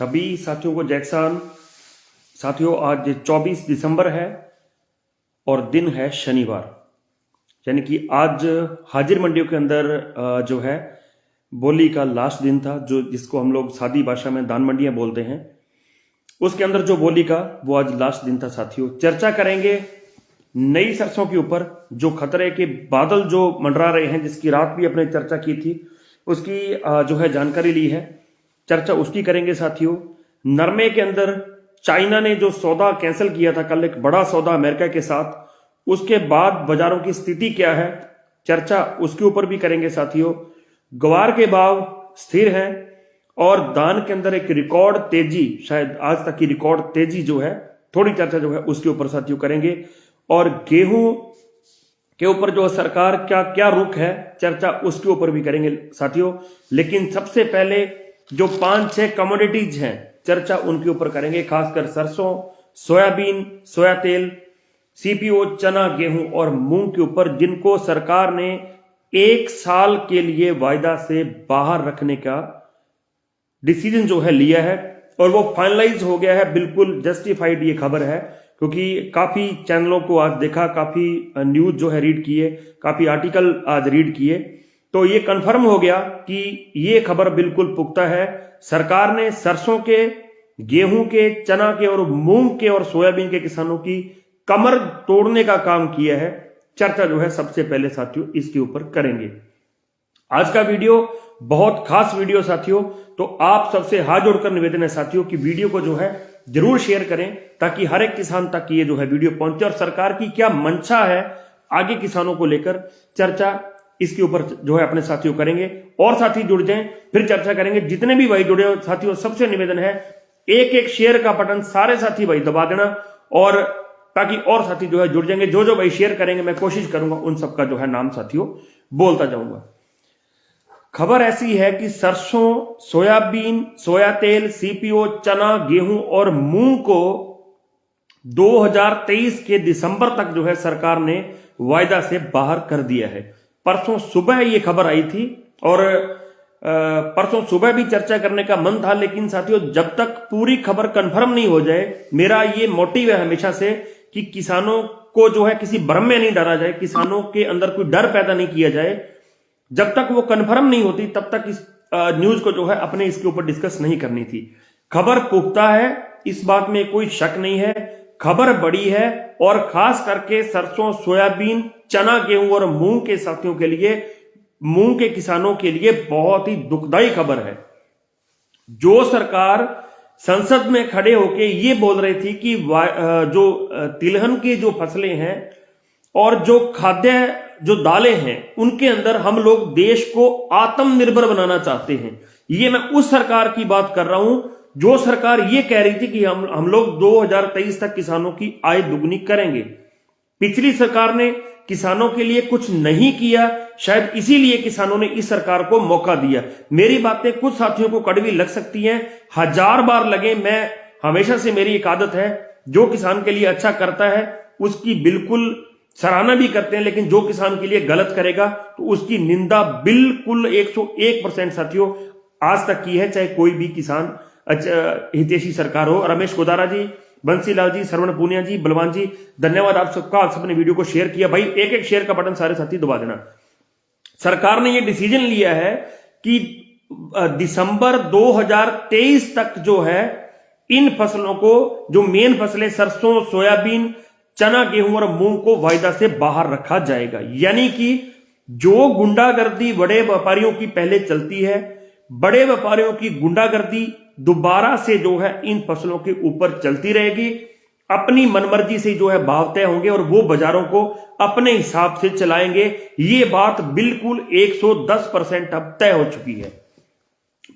सभी साथियों को जय किसान। साथियों, आज 24 दिसंबर है और दिन है शनिवार, यानी कि आज हाजिर मंडियों के अंदर जो है बोली का लास्ट दिन था, जो जिसको हम लोग सादी भाषा में दान मंडियां बोलते हैं। उसके अंदर जो बोली का वो आज लास्ट दिन था। साथियों, चर्चा करेंगे नई सरसों के ऊपर, जो खतरे के बादल जो मंडरा रहे हैं, जिसकी रात भी अपने चर्चा की थी, उसकी जो है जानकारी ली है, चर्चा उसकी करेंगे। साथियों, नरमे के अंदर चाइना ने जो सौदा कैंसिल किया था कल, एक बड़ा सौदा अमेरिका के साथ, उसके बाद बाजारों की स्थिति क्या है, चर्चा उसके ऊपर भी करेंगे। साथियों, ग्वार के भाव स्थिर हैं और दान के अंदर एक रिकॉर्ड तेजी, शायद आज तक की रिकॉर्ड तेजी जो है, थोड़ी चर्चा जो है उसके ऊपर साथियों करेंगे। और गेहूं के ऊपर जो सरकार का क्या रुख है, चर्चा उसके ऊपर भी करेंगे साथियों। लेकिन सबसे पहले जो 5-6 कमोडिटीज हैं, चर्चा उनके ऊपर करेंगे, खासकर सरसों, सोयाबीन, सोया तेल, सीपीओ, चना, गेहूं और मूंग के ऊपर, जिनको सरकार ने 1 साल के लिए वायदा से बाहर रखने का डिसीजन जो है लिया है और वो फाइनलाइज हो गया है। बिल्कुल जस्टिफाइड ये खबर है, क्योंकि काफी चैनलों को आज देखा, काफी न्यूज जो है रीड किए, काफी आर्टिकल आज रीड किए, तो ये कंफर्म हो गया कि ये खबर बिल्कुल पुख्ता है। सरकार ने सरसों के, गेहूं के, चना के और मूंग के और सोयाबीन के किसानों की कमर तोड़ने का काम किया है। चर्चा जो है सबसे पहले साथियों इसके ऊपर करेंगे। आज का वीडियो बहुत खास वीडियो साथियों, तो आप सबसे हाथ जोड़कर निवेदन है साथियों कि वीडियो को जो है जरूर शेयर करें, ताकि हर एक किसान तक ये जो है वीडियो पहुंचे और सरकार की क्या मंशा है आगे किसानों को लेकर, चर्चा इसके ऊपर जो है अपने साथियों करेंगे। और साथी जुड़ जाएं, फिर चर्चा करेंगे। जितने भी भाई जुड़े हो साथियों, सबसे निवेदन है एक एक शेयर का बटन सारे साथी भाई दबा देना, और ताकि और साथी जो है जुड़ जाएंगे। जो जो भाई शेयर करेंगे मैं कोशिश करूंगा उन सबका जो है नाम साथियों बोलता जाऊंगा। खबर ऐसी है कि सरसों, सोयाबीन, सोया तेल, सीपीओ, चना, गेहूं और मूंग को 2023 के दिसंबर तक जो है सरकार ने वायदा से बाहर कर दिया है। परसों सुबह ये खबर आई थी और परसों सुबह भी चर्चा करने का मन था, लेकिन साथियों जब तक पूरी खबर कंफर्म नहीं हो जाए, मेरा ये मोटिव है हमेशा से कि किसानों को जो है किसी भ्रम में नहीं डाला जाए, किसानों के अंदर कोई डर पैदा नहीं किया जाए। जब तक वो कंफर्म नहीं होती तब तक इस न्यूज को जो है अपने इसके ऊपर डिस्कस नहीं करनी थी। खबर पुख्ता है, इस बात में कोई शक नहीं है, खबर बड़ी है और खास करके सरसों, सोयाबीन, चना, गेहूं और मूंग के साथियों के लिए, मूंग के किसानों के लिए बहुत ही दुखदाई खबर है। जो सरकार संसद में खड़े होके ये बोल रही थी कि जो तिलहन की जो फसलें हैं और जो खाद्य जो दालें हैं, उनके अंदर हम लोग देश को आत्मनिर्भर बनाना चाहते हैं। ये मैं उस सरकार की बात कर रहा हूं जो सरकार ये कह रही थी कि हम लोग 2023 तक किसानों की आय दुगनी करेंगे। पिछली सरकार ने किसानों के लिए कुछ नहीं किया, शायद इसीलिए किसानों ने इस सरकार को मौका दिया। मेरी बातें कुछ साथियों को कड़वी लग सकती हैं, 1000 बार लगे, मैं हमेशा से मेरी एक आदत है, जो किसान के लिए अच्छा करता है उसकी बिल्कुल सराहना भी करते हैं, लेकिन जो किसान के लिए गलत करेगा तो उसकी निंदा बिल्कुल 101% साथियों आज तक की है, चाहे कोई भी किसान हितैषी सरकार हो। रमेश गोदारा जी, बंसीलाल जी, सरवण पूनिया जी, बलवान जी, धन्यवाद आप सबका, आप सबने वीडियो को शेयर किया। भाई एक एक शेयर का बटन सारे साथी दबा देना। सरकार ने यह डिसीजन लिया है कि दिसंबर 2023 तक जो है इन फसलों को, जो मेन फसलें सरसों, सोयाबीन, चना, गेहूं और मूंग को वायदा से बाहर रखा जाएगा। यानी कि जो गुंडागर्दी बड़े व्यापारियों की पहले चलती है, बड़े व्यापारियों की गुंडागर्दी दोबारा से जो है इन फसलों के ऊपर चलती रहेगी। अपनी मनमर्जी से जो है भाव तय होंगे और वो बाजारों को अपने हिसाब से चलाएंगे। ये बात बिल्कुल 110% अब तय हो चुकी है।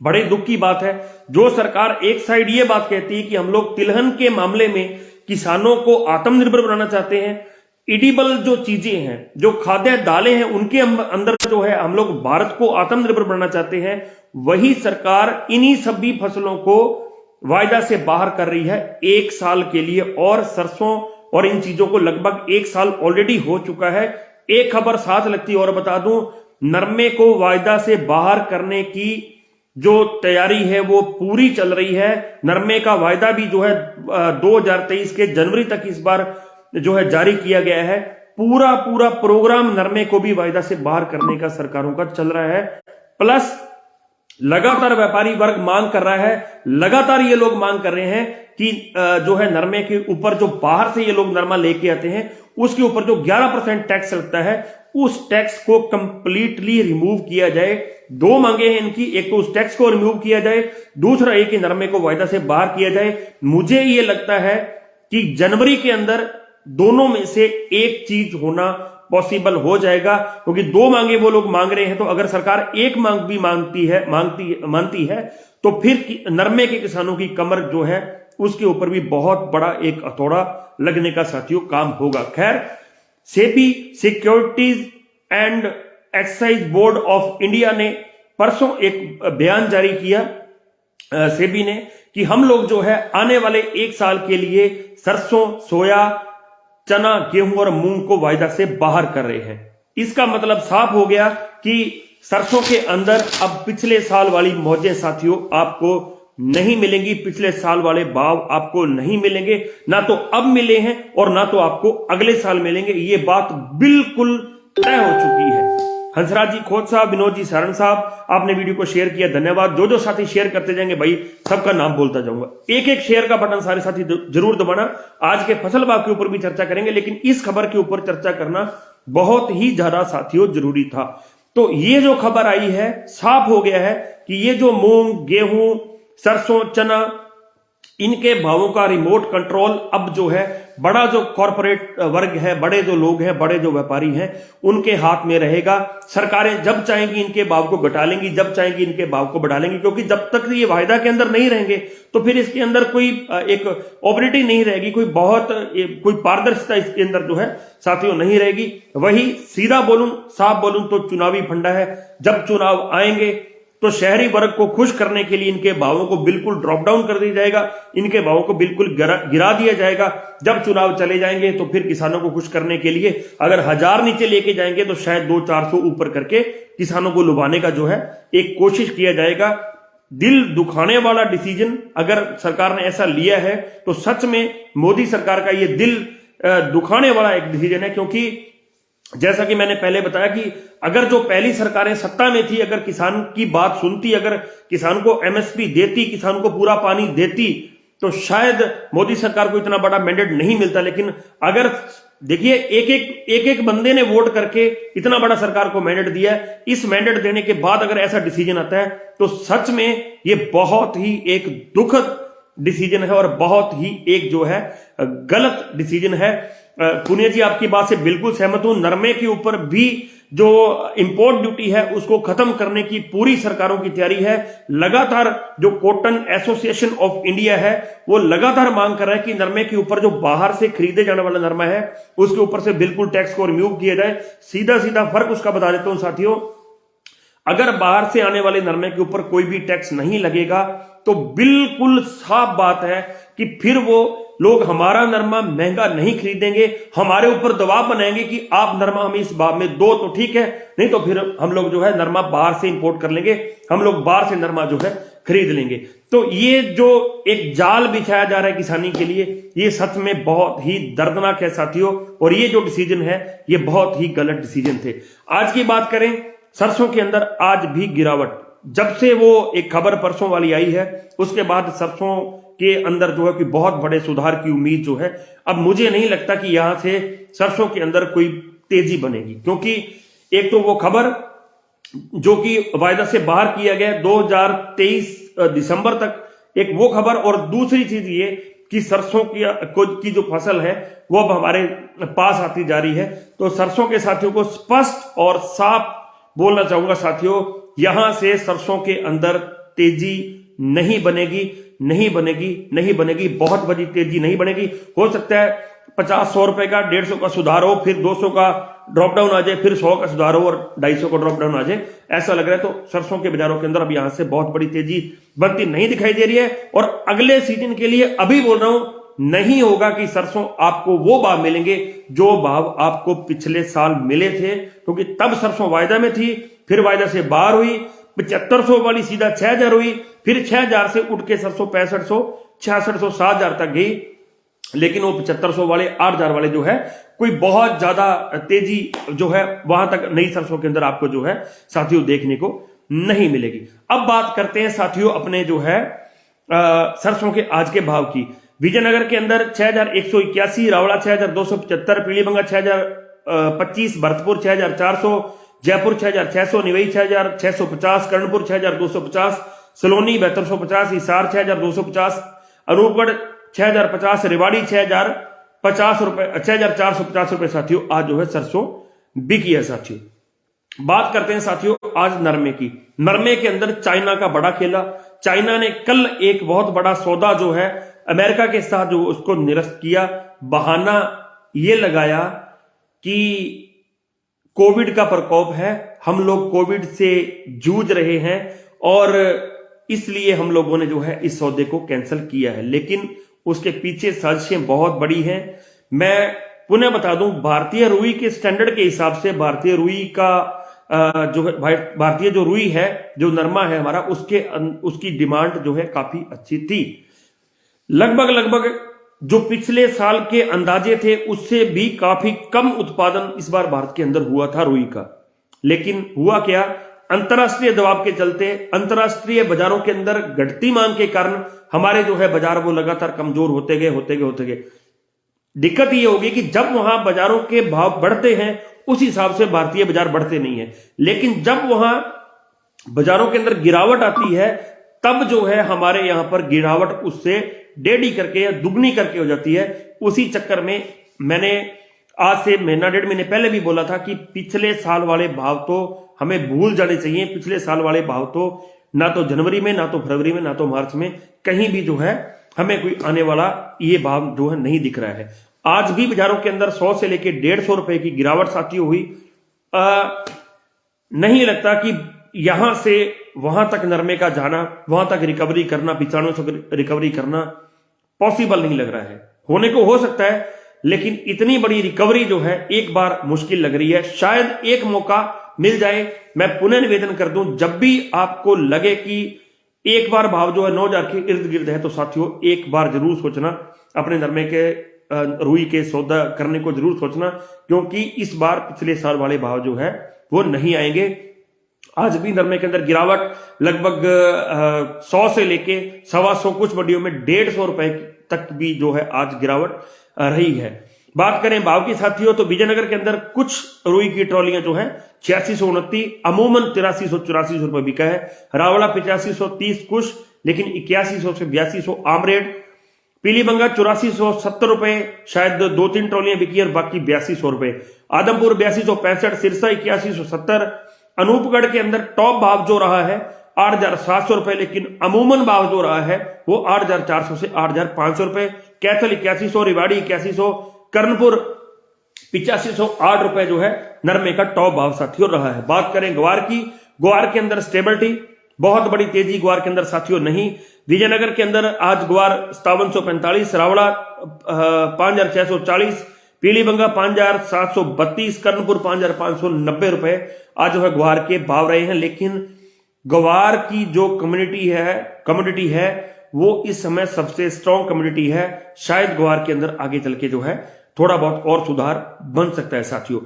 बड़े दुख की बात है, जो सरकार एक साइड ये बात कहती है कि हम लोग तिलहन के मामले में किसानों को आत्मनिर्भर बनाना चाहते हैं, इडिबल जो चीजें हैं, जो खाद्य दालें हैं, उनके अंदर जो है हम लोग भारत को आत्मनिर्भर बनाना चाहते हैं, वही सरकार इन्हीं सभी फसलों को वायदा से बाहर कर रही है 1 साल के लिए। और सरसों और इन चीजों को लगभग 1 साल ऑलरेडी हो चुका है। एक खबर साथ लगती और बता दूं, नरमे को वायदा से बाहर करने की जो तैयारी है वो पूरी चल रही है। नरमे का वायदा भी जो है 2023 के जनवरी तक इस बार जो है जारी किया गया है। पूरा पूरा प्रोग्राम नरमे को भी वायदा से बाहर करने का सरकारों का चल रहा है। प्लस लगातार व्यापारी वर्ग मांग कर रहा है, लगातार ये लोग मांग कर रहे हैं कि जो है नरमे के ऊपर जो बाहर से ये लोग नरमा लेके आते हैं उसके ऊपर जो 11% टैक्स लगता है उस टैक्स को कंप्लीटली रिमूव किया जाए। दो मांगे हैं इनकी, एक तो उस टैक्स को रिमूव किया जाए, दूसरा एक कि नरमे को वायदा से बाहर किया जाए। मुझे ये लगता है कि जनवरी के अंदर दोनों में से एक चीज होना पॉसिबल हो जाएगा, क्योंकि दो मांगे वो लोग मांग रहे हैं। तो अगर सरकार एक मांग भी मानती है तो फिर नरमे के किसानों की कमर जो है उसके ऊपर भी बहुत बड़ा एक हथौड़ा लगने का साथियों काम होगा। खैर, SEBI securities and excise board of India ने परसों एक बयान जारी किया सेबी ने कि हम लोग जो है आने वाले एक साल के लिए सरसों, सोया, चना, गेहूं और मूंग को वायदा से बाहर कर रहे हैं। इसका मतलब साफ हो गया कि सरसों के अंदर अब पिछले साल वाली मौजें साथियों आपको नहीं मिलेंगी, पिछले साल वाले भाव आपको नहीं मिलेंगे, ना तो अब मिले हैं और ना तो आपको अगले साल मिलेंगे। ये बात बिल्कुल तय हो चुकी है। हंसराज जी खोत साहब, विनोद जी सारण साहब, आपने वीडियो को शेयर किया, धन्यवाद। जो जो साथी शेयर करते जाएंगे भाई सबका नाम बोलता जाऊंगा। एक एक शेयर का बटन सारे साथी जरूर दबाना। आज के फसल भाव के ऊपर भी चर्चा करेंगे, लेकिन इस खबर के ऊपर चर्चा करना बहुत ही ज्यादा साथियों जरूरी था। तो ये जो खबर आई है, साफ हो गया है कि ये जो मूंग, गेहूं, सरसों, चना, इनके भावों का रिमोट कंट्रोल अब जो है बड़ा जो कॉरपोरेट वर्ग है, बड़े जो लोग हैं, बड़े जो व्यापारी हैं, उनके हाथ में रहेगा। सरकारें जब चाहेंगी इनके भाव को घटा लेंगी, जब चाहेंगी इनके भाव को बढ़ा लेंगी, क्योंकि जब तक ये वायदा के अंदर नहीं रहेंगे तो फिर इसके अंदर कोई एक ऑपरेटिव नहीं रहेगी, कोई पारदर्शिता इसके अंदर जो है साथियों नहीं रहेगी। वही सीधा बोलूं, साफ बोलूं तो चुनावी फंडा है। जब चुनाव आएंगे तो शहरी वर्ग को खुश करने के लिए इनके भावों को बिल्कुल ड्रॉप डाउन कर दिया जाएगा, इनके भावों को बिल्कुल गिरा दिया जाएगा। जब चुनाव चले जाएंगे तो फिर किसानों को खुश करने के लिए अगर 1000 नीचे लेके जाएंगे तो शायद 200-400 ऊपर करके किसानों को लुभाने का जो है एक कोशिश किया जाएगा। दिल दुखाने वाला डिसीजन अगर सरकार ने ऐसा लिया है तो सच में मोदी सरकार का ये दिल दुखाने वाला एक डिसीजन है, क्योंकि जैसा कि मैंने पहले बताया कि अगर जो पहली सरकारें सत्ता में थी, अगर किसान की बात सुनती, अगर किसान को एमएसपी देती, किसान को पूरा पानी देती, तो शायद मोदी सरकार को इतना बड़ा मैंडेट नहीं मिलता। लेकिन अगर देखिए एक एक बंदे ने वोट करके इतना बड़ा सरकार को मैंडेट दिया है, इस मैंडेट देने के बाद अगर ऐसा डिसीजन आता है तो सच में ये बहुत ही एक दुखद डिसीजन है और बहुत ही एक जो है गलत डिसीजन है। पुनिया जी आपकी बात से बिल्कुल सहमत हूं। नरमे के ऊपर भी जो इंपोर्ट ड्यूटी है उसको खत्म करने की पूरी सरकारों की तैयारी है। लगातार जो कॉटन एसोसिएशन ऑफ इंडिया है वो लगातार मांग कर रहा है कि नरमे के ऊपर जो बाहर से खरीदे जाने वाला नरमा है उसके ऊपर से बिल्कुल टैक्स को रिमूव किया जाए। सीधा सीधा फर्क उसका बता देता हूं साथियों, अगर बाहर से आने वाले नरमे के ऊपर कोई भी टैक्स नहीं लगेगा तो बिल्कुल साफ बात है कि फिर वो लोग हमारा नरमा महंगा नहीं खरीदेंगे, हमारे ऊपर दबाव बनाएंगे कि आप नरमा हमें इस भाव में दो तो ठीक है, नहीं तो फिर हम लोग जो है नरमा बाहर से इंपोर्ट कर लेंगे, हम लोग बाहर से नरमा जो है खरीद लेंगे। तो ये जो एक जाल बिछाया जा रहा है किसानी के लिए, ये सच में बहुत ही दर्दनाक है साथियों। और ये जो डिसीजन है ये बहुत ही गलत डिसीजन थे। आज की बात करें, सरसों के अंदर आज भी गिरावट, जब से वो एक खबर परसों वाली आई है उसके बाद सरसों के अंदर जो है कि बहुत बड़े सुधार की उम्मीद जो है, अब मुझे नहीं लगता कि यहां से सरसों के अंदर कोई तेजी बनेगी, क्योंकि एक तो वो खबर जो कि वायदा से बाहर किया गया 2023 दिसंबर तक, एक वो खबर, और दूसरी चीज ये कि सरसों की जो फसल है वो अब हमारे पास आती जा रही है। तो सरसों के साथियों को स्पष्ट और साफ बोलना चाहूंगा साथियों, यहां से सरसों के अंदर तेजी नहीं बनेगी, बहुत बड़ी तेजी नहीं बनेगी। हो सकता है 50-100 रुपए का, 150 का सुधार हो, फिर 200 का ड्रॉप डाउन आ जाए, फिर 100 का सुधार हो और 250 का ड्रॉप डाउन आ जाए, ऐसा लग रहा है। तो सरसों के बाजारों के अंदर अब यहां से बहुत बड़ी तेजी बनती नहीं दिखाई दे रही है। और अगले सीजन के लिए अभी बोल रहा हूं, नहीं होगा कि सरसों आपको वो भाव मिलेंगे जो भाव आपको पिछले साल मिले थे, क्योंकि तब सरसों वायदा में थी, फिर वायदा से बाहर हुई, 7500 वाली सीधा 6000 हुई, फिर 6000 से उठ के 6500 6600 7000 तक गई, लेकिन वो 7500 वाले 8000 वाले जो है कोई बहुत ज्यादा तेजी जो है वहां तक नई सरसों के अंदर आपको जो है साथियों देखने को नहीं मिलेगी। अब बात करते हैं साथियों अपने जो है सरसों के आज के भाव की। विजयनगर के अंदर 6181, रावड़ा 6275, पीलीभंगा 6025, भरतपुर 6400, जयपुर 6600, निवई 6650, कर्णपुर 6250, सलोनी 7250, हिसार 6250, अनूपगढ़ 6050, रेवाड़ी 6050 रुपए, 6450 रुपए साथियों आज जो है सरसों बिकी है साथियों। बात करते हैं साथियों आज नरमे की। नरमे के अंदर चाइना का बड़ा खेला। चाइना ने कल एक बहुत बड़ा सौदा जो है अमेरिका के साथ जो उसको निरस्त किया। बहाना यह लगाया कि कोविड का प्रकोप है, हम लोग कोविड से जूझ रहे हैं और इसलिए हम लोगों ने जो है इस सौदे को कैंसिल किया है। लेकिन उसके पीछे साजिशें बहुत बड़ी हैं। मैं पुनः बता दूं, भारतीय रुई के स्टैंडर्ड के हिसाब से भारतीय रुई का जो है भारतीय जो रुई है, जो नरमा है हमारा, उसकी डिमांड जो है काफी अच्छी थी। लगभग जो पिछले साल के अंदाजे थे उससे भी काफी कम उत्पादन इस बार भारत के अंदर हुआ था रुई का। लेकिन हुआ क्या, अंतरराष्ट्रीय दबाव के चलते अंतरराष्ट्रीय बाजारों के अंदर घटती मांग के कारण हमारे जो है बाजार वो लगातार कमजोर होते गए। दिक्कत ये होगी कि जब वहां बाजारों के भाव बढ़ते हैं उस हिसाब से भारतीय बाजार बढ़ते नहीं है, लेकिन जब वहां बाजारों के अंदर गिरावट आती है तब जो है हमारे यहां पर गिरावट उससे डेढ़ी करके या दुगनी करके हो जाती है। उसी चक्कर में मैंने आज से महीना डेढ़ महीने पहले भी बोला था कि पिछले साल वाले भाव तो हमें भूल जाने चाहिए। पिछले साल वाले भाव तो ना तो जनवरी में, ना तो फरवरी में, ना तो मार्च में कहीं भी जो है हमें कोई आने वाला ये भाव जो है नहीं दिख रहा है। आज भी बाजारों के अंदर 100 से लेकर 150 रुपए की गिरावट साथियों हुई। नहीं लगता कि यहां से वहां तक नरमे का जाना, वहां तक रिकवरी करना, 95 से रिकवरी करना पॉसिबल नहीं लग रहा है। होने को हो सकता है, लेकिन इतनी बड़ी रिकवरी जो है एक बार मुश्किल लग रही है। शायद एक मौका मिल जाए। मैं पुनः निवेदन कर दूं, जब भी आपको लगे कि एक बार भाव जो है 9000 के इर्द गिर्द है तो साथियों एक बार जरूर सोचना, अपने नरमे के रुई के सौदा करने को जरूर सोचना, क्योंकि इस बार पिछले साल वाले भाव जो है वो नहीं आएंगे। आज भी नरमे के अंदर गिरावट लगभग 100 से लेके 125, कुछ मंडियों में 150 रुपए तक भी जो है आज गिरावट रही है। बात करें भाव की साथियों तो विजयनगर के अंदर कुछ रुई की ट्रॉलियां जो है 8629, अमूमन 8384 रुपए बिका है। रावड़ा 8530 कुछ, लेकिन 8100 से 8200 आम रेट। पीलीभंगा 8470 रुपए, शायद 2-3 ट्रॉलियां बिकी और बाकी 8200 रुपए। आदमपुर 8265, सिरसा 8170। अनूपगढ़ के अंदर टॉप भाव जो रहा है 8700 रुपए, लेकिन अमूमन भाव जो रहा है वो 8400 से 8500 रुपए। कैथल 8100, रिवाड़ी 8100, कर्णपुर 8508 रुपए जो है नरमे का टॉप भाव साथियों रहा है। बात करें ग्वार की, ग्वार के अंदर स्टेबिलिटी, बहुत बड़ी तेजी ग्वार के अंदर साथियों नहीं। विजयनगर के अंदर आज ग्वार 5745, रावड़ा 5640, पीलीभंगा 5732, कर्णपुर 5590 रुपए आज जो है ग्वार के भाव रहे हैं। लेकिन ग्वार की जो कम्युनिटी है वो इस समय सबसे स्ट्रॉन्ग कम्युनिटी है। शायद ग्वार के अंदर आगे चल के जो है थोड़ा बहुत और सुधार बन सकता है साथियों।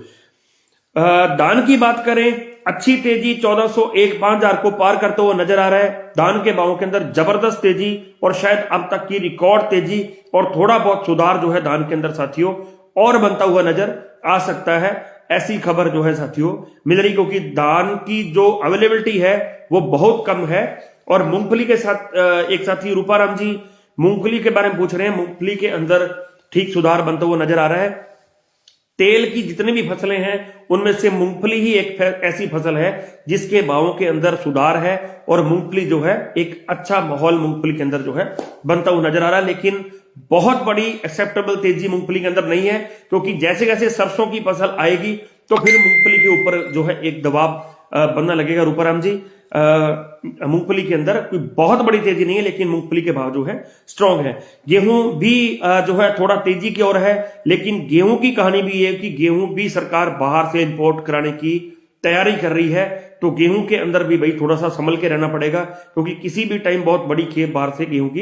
धान की बात करें, अच्छी तेजी 1401 5000 को पार करते हुए नजर आ रहा है। धान के भावों के अंदर जबरदस्त तेजी और शायद अब तक की रिकॉर्ड तेजी और थोड़ा बहुत सुधार जो है धान के अंदर साथियों और बनता हुआ नजर आ सकता है। ऐसी खबर जो है साथियों मिल रही, क्योंकि धान की जो अवेलेबिलिटी है वो बहुत कम है। और मूंगफली के साथ एक साथी रूपाराम जी मूंगफली के बारे में पूछ रहे हैं। मूंगफली के अंदर ठीक सुधार बनता हुआ नजर आ रहा है। तेल की जितनी भी फसलें हैं उनमें से मूंगफली ही एक ऐसी फसल है जिसके भावों के अंदर सुधार है और मूंगफली जो है एक अच्छा माहौल मूंगफली के अंदर जो है बनता हुआ नजर आ रहा है। लेकिन बहुत बड़ी एक्सेप्टेबल तेजी मूंगफली के अंदर नहीं है, क्योंकि जैसे जैसे सरसों की फसल आएगी तो फिर मूंगफली के ऊपर जो है एक दबाव बनना लगेगा। रूपाराम जी मूंगफली के अंदर कोई बहुत बड़ी तेजी नहीं है, लेकिन मूंगफली के भाव जो है स्ट्रांग है। गेहूं भी जो है थोड़ा तेजी की ओर है, लेकिन गेहूं की कहानी भी है कि गेहूं भी सरकार बाहर से इंपोर्ट कराने की तैयारी कर रही है। तो गेहूं के अंदर भी भाई थोड़ा सा संभल के रहना पड़ेगा, क्योंकि किसी भी टाइम बहुत बड़ी खेप बाहर से गेहूं की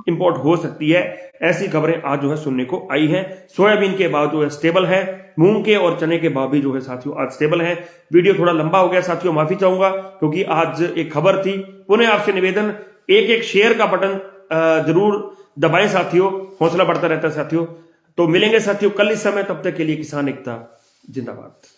इंपोर्ट हो सकती है। ऐसी खबरें आज जो है सुनने को आई हैं। सोयाबीन के भाव जो है स्टेबल है, मूंग के और चने के भाव भी जो है साथियों आज स्टेबल है। वीडियो थोड़ा लंबा हो गया साथियों, माफी चाहूंगा, क्योंकि आज एक खबर थी। पुनः आपसे निवेदन, एक शेयर का बटन जरूर दबाएं साथियों, हौसला बढ़ता रहता है साथियों। तो मिलेंगे साथियों कल इस समय, तब तक के लिए किसान एकता जिंदाबाद।